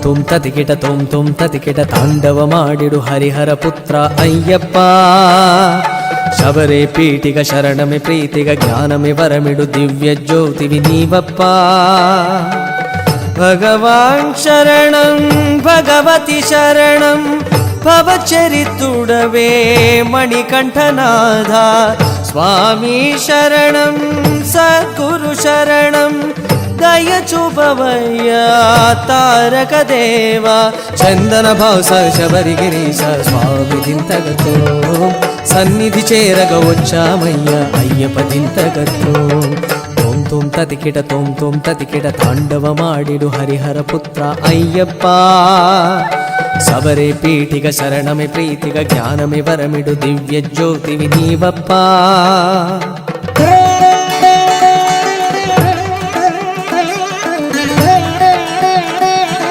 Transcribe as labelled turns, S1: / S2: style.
S1: ತುಂ ತದಿಕಿಟ ತುಂ ತದಿಕಿಟ ತಾಂಡವ ಮಾಡಿಡು ಹರಿಹರ ಪುತ್ರ ಅಯ್ಯಪ್ಪ ಶಬರೇ ಪೀಠಿಗ ಶರಣಮೆ ಪ್ರೀತಿಗ ಜ್ಞಾನಮೆ ವರಮಿಡು ದಿವ್ಯ ಜ್ಯೋತಿವಿ ನೀವಪ್ಪ ಭಗವಾನ್ ಶರಣಂ ಭಗವತಿ ಶರಣಂ ಭವಚರಿತುಡವೇ ಮಣಿಕಂಠನಾಥ ಸ್ವಾಮಿ ಶರಣಂ ಸದ್ಗುರು ಶರಣಂ ದಯ ಚುಬವಯ್ಯ ತಾರಕ ದೇವ ಚಂದನ ಭಾವ ಶಬರಿಗಿರೀಶ ಸ್ವಾಮಿ ದಿಂತಗತ್ತು ಸನ್ನಿಧಿ చేరగ వచ్చామయ్య అయ్యప్ప ದಿಂತಗತ್ತು ತುಂ ತದಿಕಿಟ ತಾಂಡವ ಮಾಡಿಡು ಹರಿಹರ ಪುತ್ರ ಅಯ್ಯಪ್ಪ ಸಬರೇ ಪೀಠಿಗ ಶರಣಮೆ ಪ್ರೀತಿಗ ಜ್ಞಾನಮೆ ವರಮಿಡು ದಿವ್ಯ ಜ್ಯೋತಿವಿ ನೀವಪ್ಪ